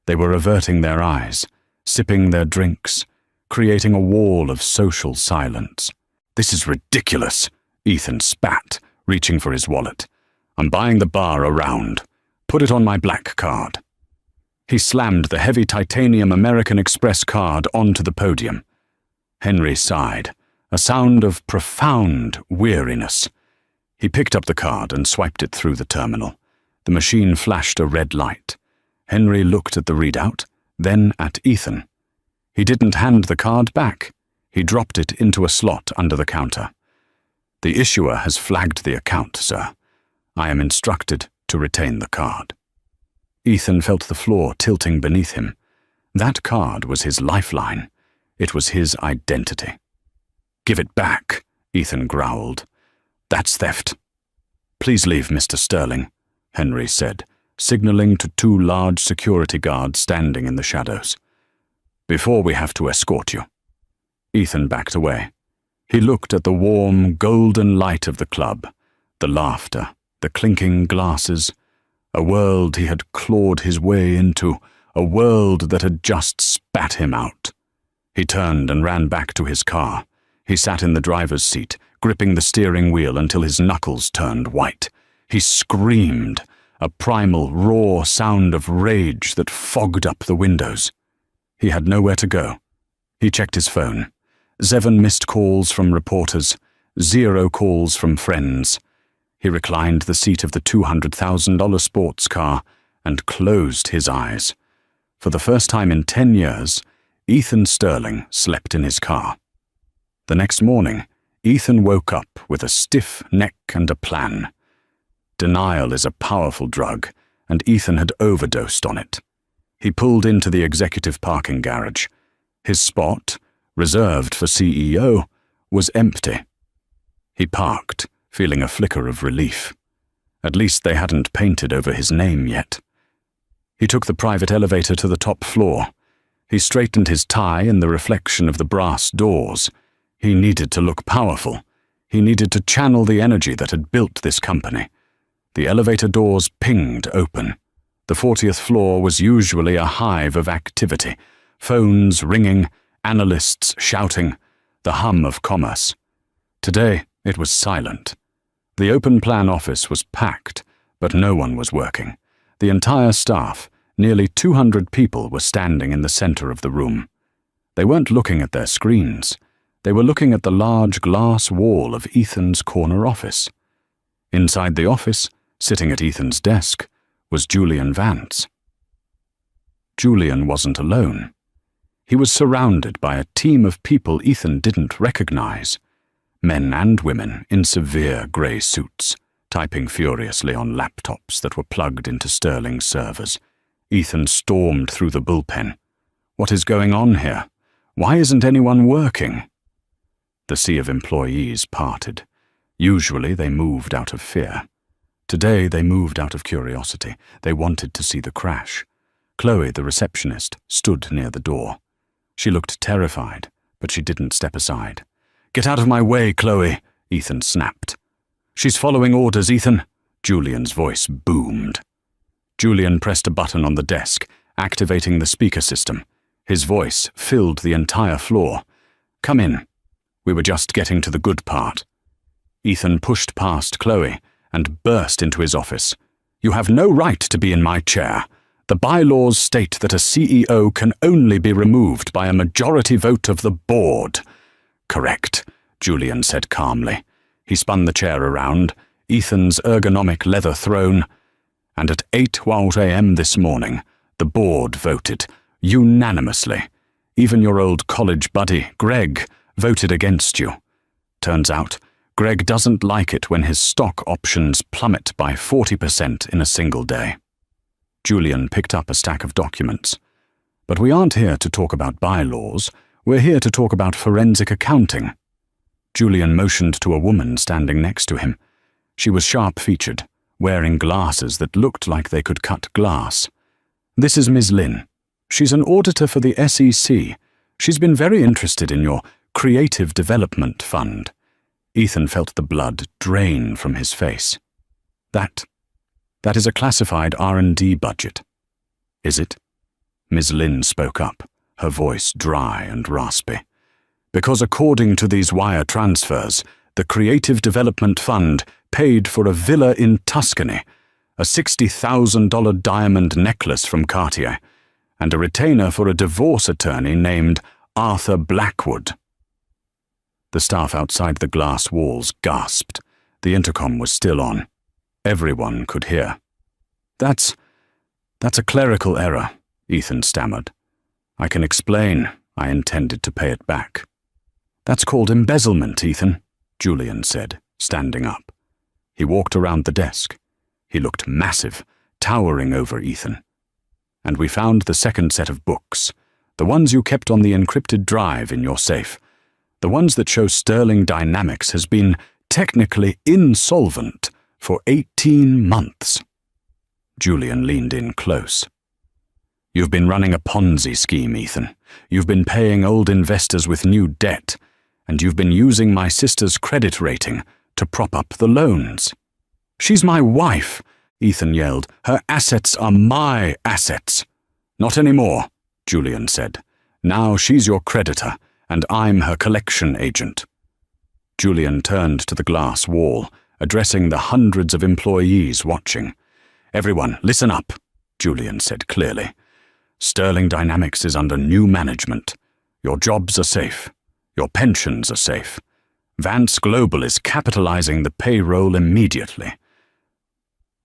They were averting their eyes, sipping their drinks, creating a wall of social silence. "This is ridiculous," Ethan spat, reaching for his wallet. "I'm buying the bar a round. Put it on my black card." He slammed the heavy titanium American Express card onto the podium. Henri sighed, a sound of profound weariness. He picked up the card and swiped it through the terminal. The machine flashed a red light. Henri looked at the readout, then at Ethan. He didn't hand the card back. He dropped it into a slot under the counter. "The issuer has flagged the account, sir. I am instructed to retain the card." Ethan felt the floor tilting beneath him. That card was his lifeline. It was his identity. "Give it back," Ethan growled. "That's theft." "Please leave, Mr. Sterling," Henri said, signaling to 2 large security guards standing in the shadows. "Before we have to escort you." Ethan backed away. He looked at the warm, golden light of the club, the laughter, the clinking glasses, a world he had clawed his way into, a world that had just spat him out. He turned and ran back to his car. He sat in the driver's seat, gripping the steering wheel until his knuckles turned white. He screamed, a primal, raw sound of rage that fogged up the windows. He had nowhere to go. He checked his phone. 7 missed calls from reporters, 0 calls from friends. He reclined the seat of the $200,000 sports car and closed his eyes. For the first time in 10 years, Ethan Sterling slept in his car. The next morning, Ethan woke up with a stiff neck and a plan. Denial is a powerful drug, and Ethan had overdosed on it. He pulled into the executive parking garage. His spot, reserved for CEO, was empty. He parked, feeling a flicker of relief. At least they hadn't painted over his name yet. He took the private elevator to the top floor. He straightened his tie in the reflection of the brass doors. He needed to look powerful. He needed to channel the energy that had built this company. The elevator doors pinged open. The 40th floor was usually a hive of activity, phones ringing, analysts shouting, the hum of commerce. Today, it was silent. The open plan office was packed, but no one was working. The entire staff, nearly 200 people, were standing in the center of the room. They weren't looking at their screens. They were looking at the large glass wall of Ethan's corner office. Inside the office, sitting at Ethan's desk, was Julian Vance. Julian wasn't alone. He was surrounded by a team of people Ethan didn't recognize. Men and women in severe grey suits, typing furiously on laptops that were plugged into Sterling's servers. Ethan stormed through the bullpen. What is going on here? Why isn't anyone working? The sea of employees parted. Usually they moved out of fear. Today they moved out of curiosity. They wanted to see the crash. Chloe, the receptionist, stood near the door. She looked terrified, but she didn't step aside. "Get out of my way, Chloe," Ethan snapped. "She's following orders, Ethan," Julian's voice boomed. Julian pressed a button on the desk, activating the speaker system. His voice filled the entire floor. "Come in. We were just getting to the good part." Ethan pushed past Chloe and burst into his office. "You have no right to be in my chair. The bylaws state that a CEO can only be removed by a majority vote of the board." "Correct," Julian said calmly. He spun the chair around, Ethan's ergonomic leather throne, and at 8:00 a.m. this morning, the board voted, unanimously. Even your old college buddy, Greg, voted against you. Turns out, Greg doesn't like it when his stock options plummet by 40% in a single day. Julian picked up a stack of documents. "But we aren't here to talk about bylaws. We're here to talk about forensic accounting." Julian motioned to a woman standing next to him. She was sharp-featured, wearing glasses that looked like they could cut glass. "This is Ms. Lin. She's an auditor for the SEC. She's been very interested in your Creative Development Fund." Ethan felt the blood drain from his face. That is a classified R&D budget." "Is it?" Ms. Lin spoke up, her voice dry and raspy. "Because according to these wire transfers, the Creative Development Fund paid for a villa in Tuscany, a $60,000 diamond necklace from Cartier, and a retainer for a divorce attorney named Arthur Blackwood." The staff outside the glass walls gasped. The intercom was still on. Everyone could hear. That's a clerical error," Ethan stammered. "I can explain. I intended to pay it back." "That's called embezzlement, Ethan," Julian said, standing up. He walked around the desk. He looked massive, towering over Ethan. "And we found the second set of books, the ones you kept on the encrypted drive in your safe, the ones that show Sterling Dynamics has been technically insolvent for 18 months. Julian leaned in close. "You've been running a Ponzi scheme, Ethan. You've been paying old investors with new debt, and you've been using my sister's credit rating to prop up the loans." "She's my wife," Ethan yelled. "Her assets are my assets." "Not anymore," Julian said. "Now she's your creditor, and I'm her collection agent." Julian turned to the glass wall, addressing the hundreds of employees watching. "Everyone, listen up," Julian said clearly. "Sterling Dynamics is under new management. Your jobs are safe. Your pensions are safe. Vance Global is capitalizing the payroll immediately."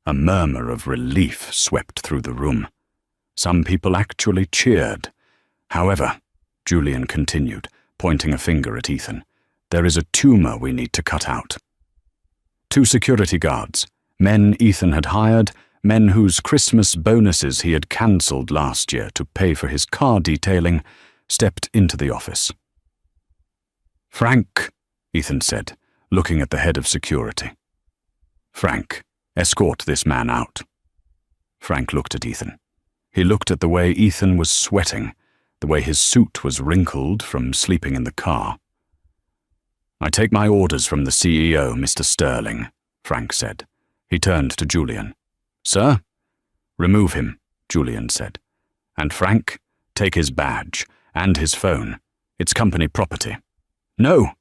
A murmur of relief swept through the room. Some people actually cheered. "However," Julian continued, pointing a finger at Ethan, "there is a tumor we need to cut out." 2 security guards, men Ethan had hired, men whose Christmas bonuses he had cancelled last year to pay for his car detailing, stepped into the office. "Frank," Ethan said, looking at the head of security. "Frank, escort this man out." Frank looked at Ethan. He looked at the way Ethan was sweating, the way his suit was wrinkled from sleeping in the car. "I take my orders from the CEO, Mr. Sterling," Frank said. He turned to Julian. "Sir?" "Remove him," Julian said. "And Frank, take his badge and his phone. It's company property." "No!"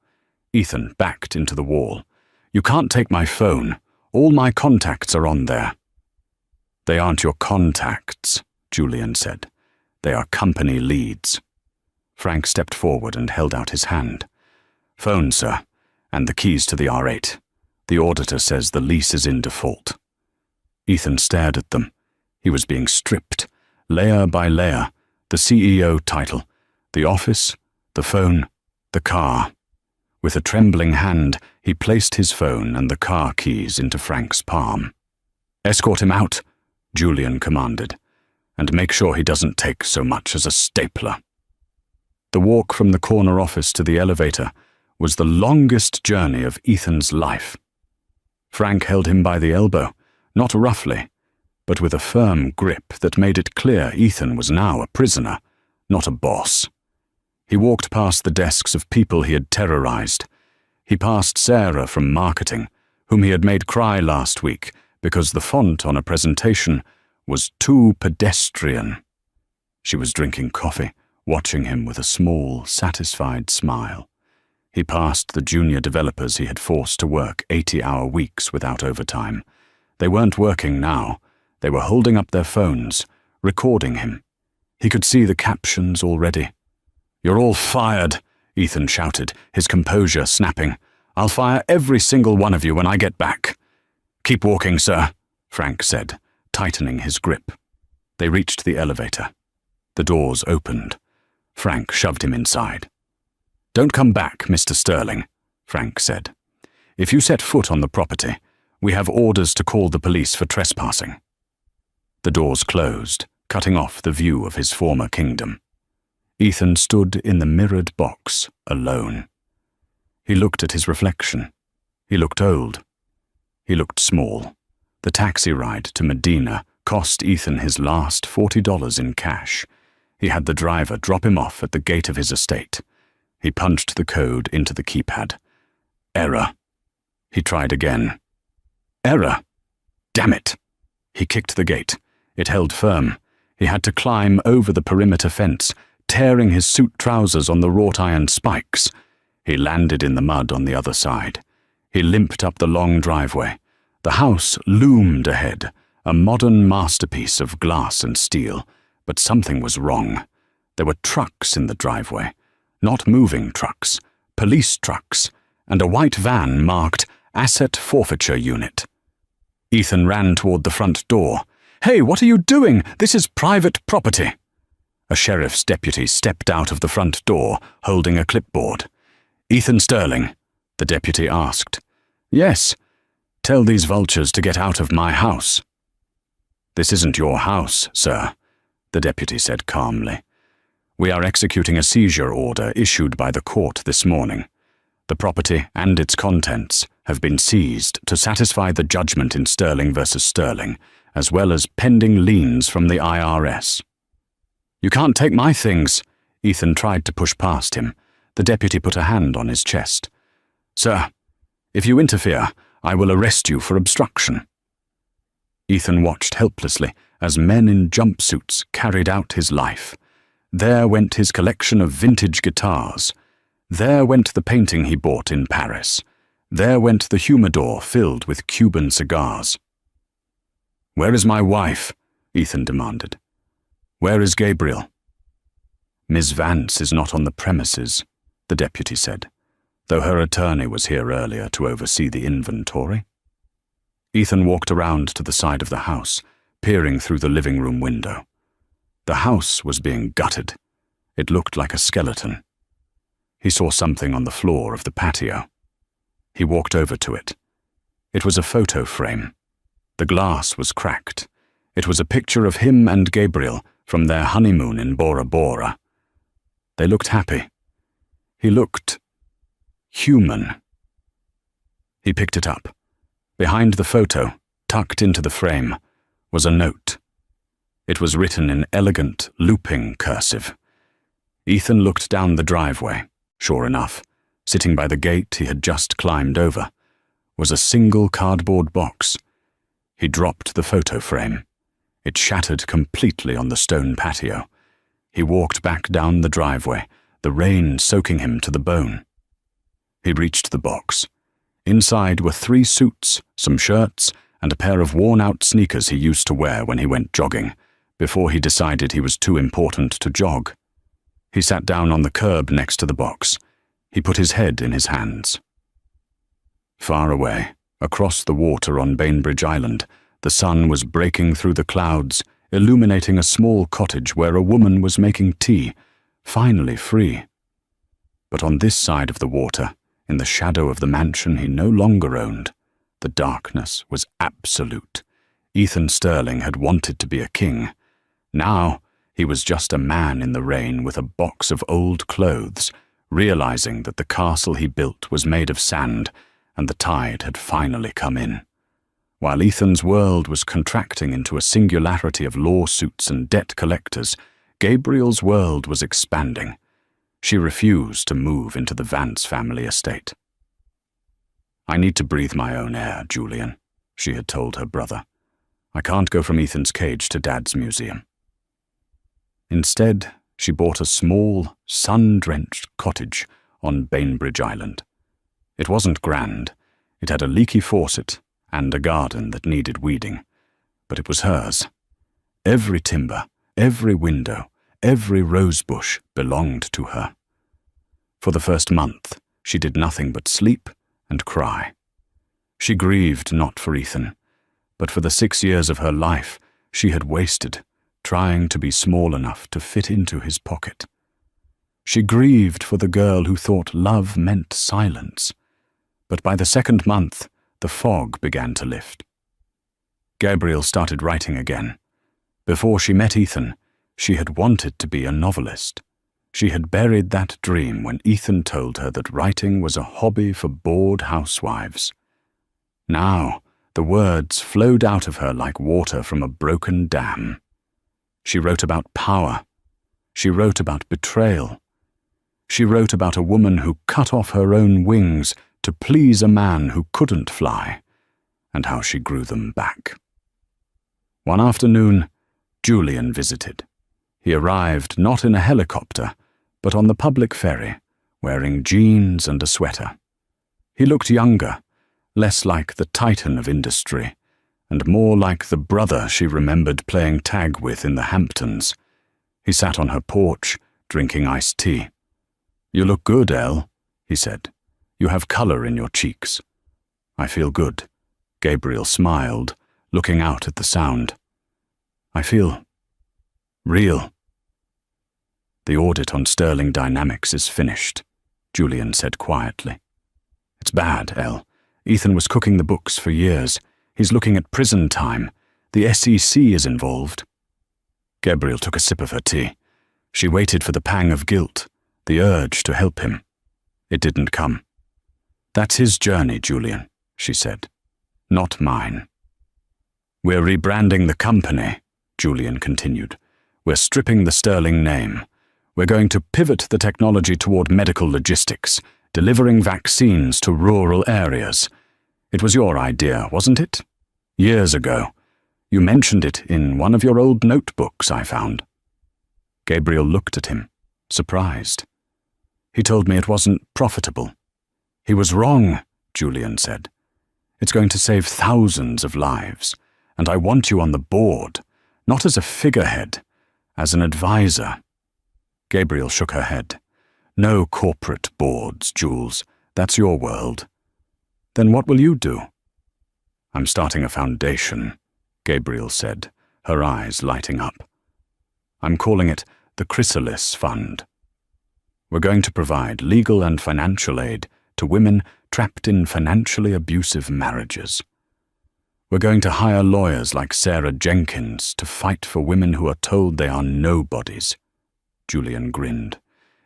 Ethan backed into the wall. "You can't take my phone. All my contacts are on there." "They aren't your contacts," Julian said. "They are company leads." Frank stepped forward and held out his hand. "Phone, sir, and the keys to the R8. The auditor says the lease is in default." Ethan stared at them. He was being stripped, layer by layer, the CEO title, the office, the phone, the car. With a trembling hand, he placed his phone and the car keys into Frank's palm. "Escort him out," Julian commanded, "and make sure he doesn't take so much as a stapler." The walk from the corner office to the elevator was the longest journey of Ethan's life. Frank held him by the elbow, not roughly, but with a firm grip that made it clear Ethan was now a prisoner, not a boss. He walked past the desks of people he had terrorized. He passed Sarah from marketing, whom he had made cry last week because the font on a presentation was too pedestrian. She was drinking coffee, watching him with a small, satisfied smile. He passed the junior developers he had forced to work 80-hour weeks without overtime. They weren't working now. They were holding up their phones, recording him. He could see the captions already. "You're all fired," Ethan shouted, his composure snapping. "I'll fire every single one of you when I get back." "Keep walking, sir," Frank said, tightening his grip. They reached the elevator. The doors opened. Frank shoved him inside. "Don't come back, Mr. Sterling," Frank said. "If you set foot on the property, we have orders to call the police for trespassing." The doors closed, cutting off the view of his former kingdom. Ethan stood in the mirrored box, alone. He looked at his reflection. He looked old. He looked small. The taxi ride to Medina cost Ethan his last $40 in cash. He had the driver drop him off at the gate of his estate. He punched the code into the keypad. Error. He tried again. Error. Damn it. He kicked the gate. It held firm. He had to climb over the perimeter fence, tearing his suit trousers on the wrought iron spikes. He landed in the mud on the other side. He limped up the long driveway. The house loomed ahead, a modern masterpiece of glass and steel, but something was wrong. There were trucks in the driveway. Not moving trucks, police trucks, and a white van marked Asset Forfeiture Unit. Ethan ran toward the front door. "Hey, what are you doing? This is private property." A sheriff's deputy stepped out of the front door, holding a clipboard. "Ethan Sterling?" the deputy asked. "Yes. Tell these vultures to get out of my house." "This isn't your house, sir," the deputy said calmly. "We are executing a seizure order issued by the court this morning. The property and its contents have been seized to satisfy the judgment in Sterling versus Sterling, as well as pending liens from the IRS. "You can't take my things." Ethan tried to push past him. The deputy put a hand on his chest. "Sir, if you interfere, I will arrest you for obstruction." Ethan watched helplessly as men in jumpsuits carried out his life. There went his collection of vintage guitars. There went the painting he bought in Paris. There went the humidor filled with Cuban cigars. "Where is my wife?" Ethan demanded. "Where is Gabriel?" "Miss Vance is not on the premises," the deputy said, though her attorney was here earlier to oversee the inventory. Ethan walked around to the side of the house, peering through the living room window. The house was being gutted. It looked like a skeleton. He saw something on the floor of the patio. He walked over to it. It was a photo frame. The glass was cracked. It was a picture of him and Gabriel from their honeymoon in Bora Bora. They looked happy. He looked human. He picked it up. Behind the photo, tucked into the frame, was a note. It was written in elegant, looping cursive. Ethan looked down the driveway. Sure enough, sitting by the gate he had just climbed over, was a single cardboard box. He dropped the photo frame. It shattered completely on the stone patio. He walked back down the driveway, the rain soaking him to the bone. He reached the box. Inside were 3 suits, some shirts, and a pair of worn-out sneakers he used to wear when he went jogging, before he decided he was too important to jog. He sat down on the curb next to the box. He put his head in his hands. Far away, across the water on Bainbridge Island, The sun was breaking through the clouds, illuminating a small cottage where a woman was making tea, finally free. But on this side of the water, in the shadow of the mansion he no longer owned, the darkness was absolute. Ethan Sterling had wanted to be a king. Now he was just a man in the rain with a box of old clothes, realizing that the castle he built was made of sand and the tide had finally come in. While Ethan's world was contracting into a singularity of lawsuits and debt collectors, Gabriel's world was expanding. She refused to move into the Vance family estate. "I need to breathe my own air, Julian," she had told her brother. "I can't go from Ethan's cage to Dad's museum." Instead, she bought a small, sun-drenched cottage on Bainbridge Island. It wasn't grand. It had a leaky faucet and a garden that needed weeding, but it was hers. Every timber, every window, every rose bush belonged to her. For the first month, she did nothing but sleep and cry. She grieved not for Ethan, but for the 6 years of her life she had wasted trying to be small enough to fit into his pocket. She grieved for the girl who thought love meant silence, but by the second month, the fog began to lift. Gabriel started writing again. Before she met Ethan, she had wanted to be a novelist. She had buried that dream when Ethan told her that writing was a hobby for bored housewives. Now, the words flowed out of her like water from a broken dam. She wrote about power. She wrote about betrayal. She wrote about a woman who cut off her own wings to please a man who couldn't fly, and how she grew them back. One afternoon, Julian visited. He arrived not in a helicopter, but on the public ferry, wearing jeans and a sweater. He looked younger, less like the titan of industry, and more like the brother she remembered playing tag with in the Hamptons. He sat on her porch, drinking iced tea. "You look good, Elle," he said. "You have color in your cheeks." "I feel good," Gabriel smiled, looking out at the sound. "I feel real." "The audit on Sterling Dynamics is finished," Julian said quietly. "It's bad, Elle. Ethan was cooking the books for years. He's looking at prison time. The SEC is involved." Gabriel took a sip of her tea. She waited for the pang of guilt, the urge to help him. It didn't come. "That's his journey, Julian," she said. "Not mine." "We're rebranding the company," Julian continued. "We're stripping the Sterling name. We're going to pivot the technology toward medical logistics, delivering vaccines to rural areas. It was your idea, wasn't it? Years ago. You mentioned it in one of your old notebooks, I found." Gabriel looked at him, surprised. "He told me it wasn't profitable." "He was wrong," Julian said. "It's going to save thousands of lives, and I want you on the board, not as a figurehead, as an advisor." Gabriel shook her head. "No corporate boards, Jules. That's your world." "Then what will you do?" "I'm starting a foundation," Gabriel said, her eyes lighting up. "I'm calling it the Chrysalis Fund. We're going to provide legal and financial aid to women trapped in financially abusive marriages. We're going to hire lawyers like Sarah Jenkins to fight for women who are told they are nobodies." Julian grinned.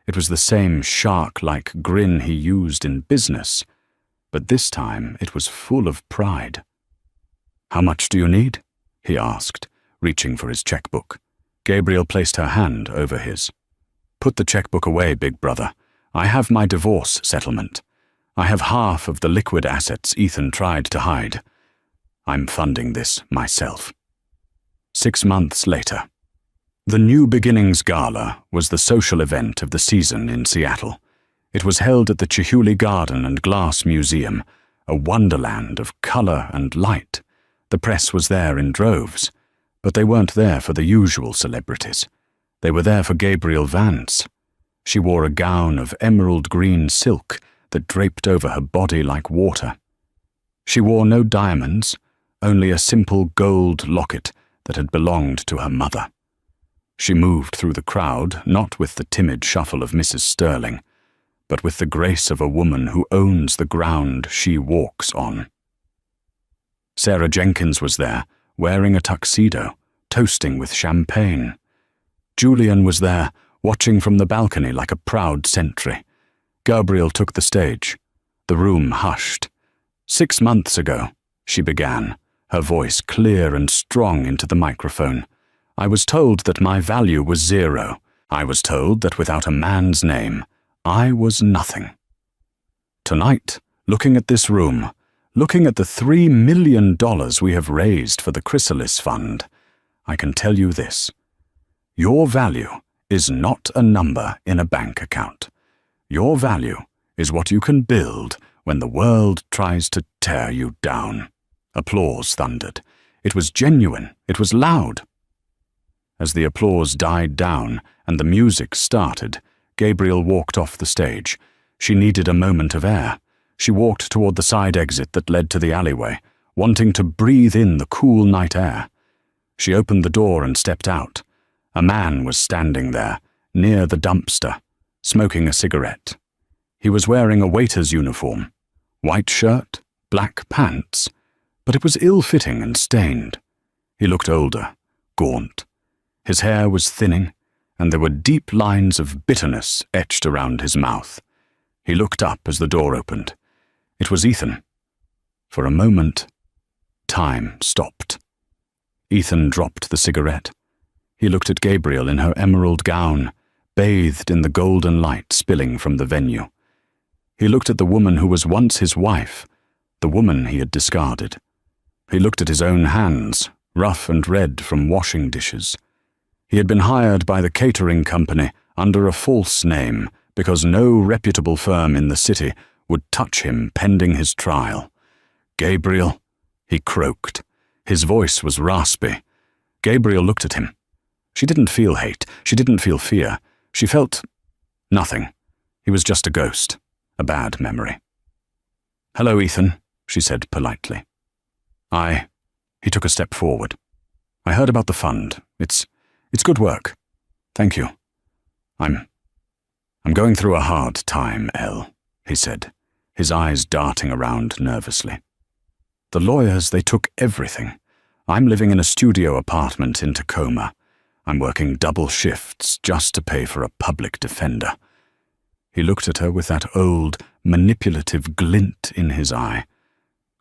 It was the same shark-like grin he used in business, but this time it was full of pride. "How much do you need?" he asked, reaching for his checkbook. Gabriel placed her hand over his. "Put the checkbook away, big brother. I have my divorce settlement. I have half of the liquid assets Ethan tried to hide. I'm funding this myself." 6 months later. The New Beginnings Gala was the social event of the season in Seattle. It was held at the Chihuly Garden and Glass Museum, a wonderland of color and light. The press was there in droves, but they weren't there for the usual celebrities. They were there for Gabriel Vance. She wore a gown of emerald green silk that draped over her body like water. She wore no diamonds, only a simple gold locket that had belonged to her mother. She moved through the crowd, not with the timid shuffle of Mrs. Sterling, but with the grace of a woman who owns the ground she walks on. Sarah Jenkins was there, wearing a tuxedo, toasting with champagne. Julian was there, watching from the balcony like a proud sentry. Gabriel took the stage. The room hushed. 6 months ago, she began, her voice clear and strong into the microphone. I was told that my value was 0. I was told that without a man's name, I was nothing. Tonight, looking at this room, looking at the $3 million we have raised for the Chrysalis Fund, I can tell you this. Your value is not a number in a bank account. Your value is what you can build when the world tries to tear you down. Applause thundered. It was genuine. It was loud. As the applause died down and the music started, Gabriel walked off the stage. She needed a moment of air. She walked toward the side exit that led to the alleyway, wanting to breathe in the cool night air. She opened the door and stepped out. A man was standing there, near the dumpster, smoking a cigarette. He was wearing a waiter's uniform, white shirt, black pants, but it was ill-fitting and stained. He looked older, gaunt. His hair was thinning, and there were deep lines of bitterness etched around his mouth. He looked up as the door opened. It was Ethan. For a moment, time stopped. Ethan dropped the cigarette. He looked at Gabriel in her emerald gown, bathed in the golden light spilling from the venue. He looked at the woman who was once his wife, the woman he had discarded. He looked at his own hands, rough and red from washing dishes. He had been hired by the catering company under a false name because no reputable firm in the city would touch him pending his trial. Gabriel, he croaked. His voice was raspy. Gabriel looked at him. She didn't feel hate. She didn't feel fear. She felt nothing. He was just a ghost, a bad memory. "Hello, Ethan," she said politely. He took a step forward. "I heard about the fund. It's good work. Thank you. I'm going through a hard time, Elle," he said, his eyes darting around nervously. "The lawyers, they took everything. I'm living in a studio apartment in Tacoma. I'm working double shifts just to pay for a public defender." He looked at her with that old, manipulative glint in his eye.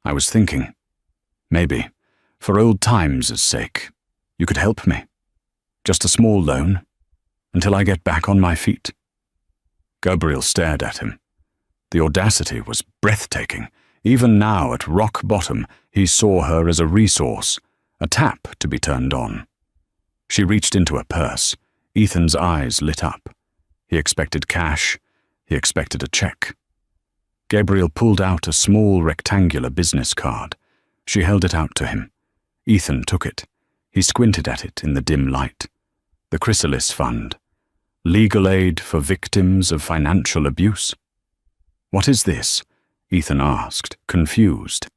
"I was thinking, maybe, for old times' sake, you could help me. Just a small loan, until I get back on my feet." Gabriel stared at him. The audacity was breathtaking. Even now, at rock bottom, he saw her as a resource, a tap to be turned on. She reached into her purse. Ethan's eyes lit up. He expected cash. He expected a check. Gabriel pulled out a small rectangular business card. She held it out to him. Ethan took it. He squinted at it in the dim light. The Chrysalis Fund. Legal aid for victims of financial abuse. "What is this?" Ethan asked, confused.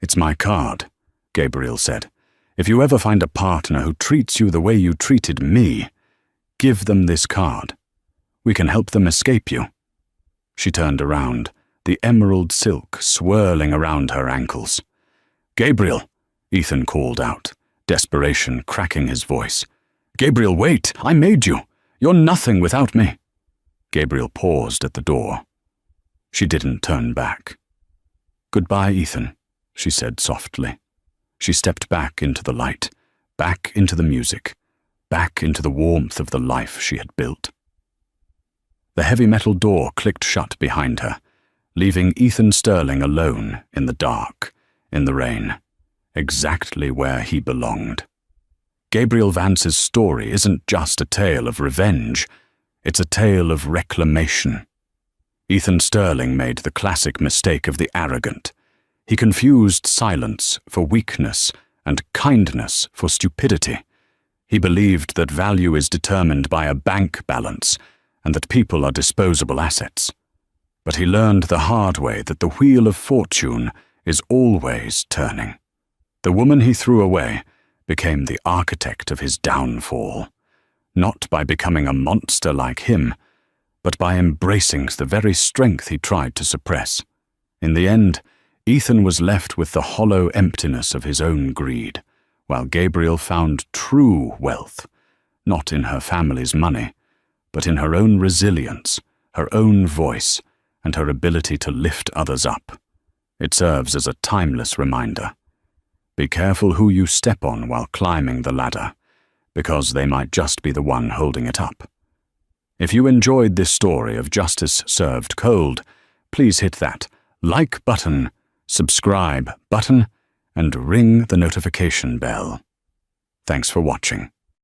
"It's my card," Gabriel said. "If you ever find a partner who treats you the way you treated me, give them this card. We can help them escape you." She turned around, the emerald silk swirling around her ankles. "Gabriel," Ethan called out, desperation cracking his voice. "Gabriel, wait! I made you! You're nothing without me!" Gabriel paused at the door. She didn't turn back. "Goodbye, Ethan," she said softly. She stepped back into the light, back into the music, back into the warmth of the life she had built. The heavy metal door clicked shut behind her, leaving Ethan Sterling alone in the dark, in the rain, exactly where he belonged. Gabriel Vance's story isn't just a tale of revenge, it's a tale of reclamation. Ethan Sterling made the classic mistake of the arrogant. He confused silence for weakness and kindness for stupidity. He believed that value is determined by a bank balance and that people are disposable assets. But he learned the hard way that the wheel of fortune is always turning. The woman he threw away became the architect of his downfall, not by becoming a monster like him, but by embracing the very strength he tried to suppress. In the end, Ethan was left with the hollow emptiness of his own greed, while Gabriel found true wealth, not in her family's money, but in her own resilience, her own voice, and her ability to lift others up. It serves as a timeless reminder. Be careful who you step on while climbing the ladder, because they might just be the one holding it up. If you enjoyed this story of justice served cold, please hit that like button, subscribe button, and ring the notification bell. Thanks for watching.